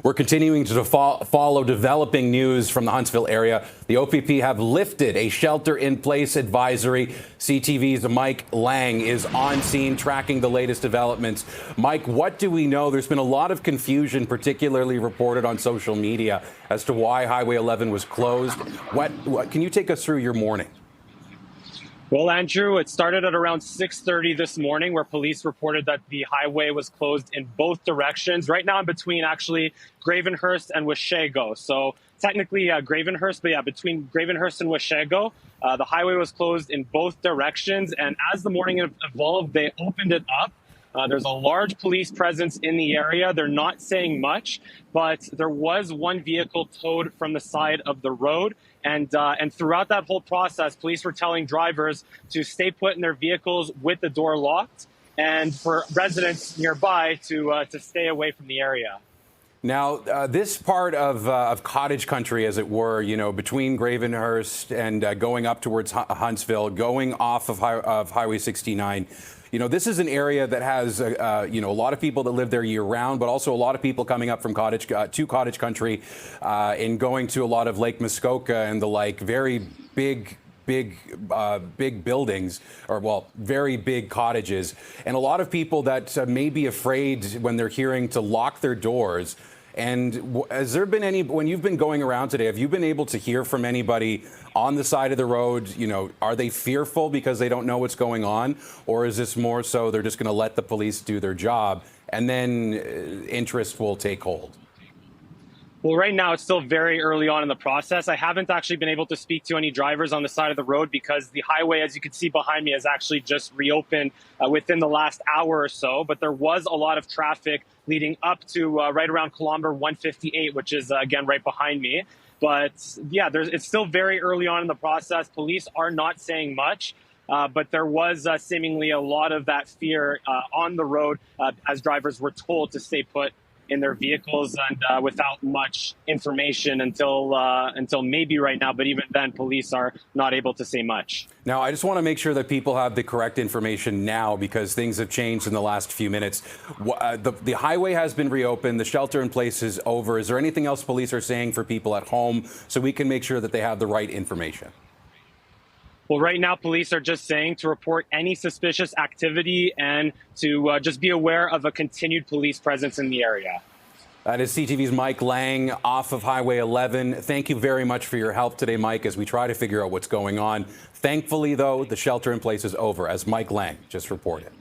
We're continuing to follow developing news from the Huntsville area. The OPP have lifted a shelter-in-place advisory. CTV's Mike Lang is on scene tracking the latest developments. Mike, what do we know? There's been a lot of confusion, particularly reported on social media, as to why Highway 11 was closed. What can you take us through your morning? Well, Andrew, it started at around 6:30 this morning, where police reported that the highway was closed in both directions. Right now, in between actually Gravenhurst and Washego. So technically Gravenhurst, but yeah, between Gravenhurst and Washego, the highway was closed in both directions. And as the morning evolved, they opened it up. There's a large police presence in the area. They're not saying much, but there was one vehicle towed from the side of the road. And throughout that whole process, police were telling drivers to stay put in their vehicles with the door locked, and for residents nearby to stay away from the area. Now, this part of cottage country, as it were, you know, between Gravenhurst and going up towards Huntsville, going off of Highway 69, you know, this is an area that has, you know, a lot of people that live there year round, but also a lot of people coming up from cottage country and going to a lot of Lake Muskoka and the like, very big buildings, or well, very big cottages, and a lot of people that may be afraid when they're hearing to lock their doors. And has there been any, when you've been going around today, have you been able to hear from anybody on the side of the road? You know, are they fearful because they don't know what's going on? Or is this more so they're just going to let the police do their job and then interest will take hold? Well, right now, it's still very early on in the process. I haven't actually been able to speak to any drivers on the side of the road because the highway, as you can see behind me, has actually just reopened within the last hour or so. But there was a lot of traffic leading up to right around kilometer 158, which is, again, right behind me. But yeah, it's still very early on in the process. Police are not saying much. But there was seemingly a lot of that fear on the road as drivers were told to stay put in their vehicles and without much information until maybe right now. But even then, police are not able to say much. Now, I just want to make sure that people have the correct information now because things have changed in the last few minutes. The highway has been reopened. The shelter in place is over. Is there anything else police are saying for people at home so we can make sure that they have the right information? Well, right now, police are just saying to report any suspicious activity and to just be aware of a continued police presence in the area. That is CTV's Mike Lang off of Highway 11. Thank you very much for your help today, Mike, as we try to figure out what's going on. Thankfully, though, the shelter in place is over, as Mike Lang just reported.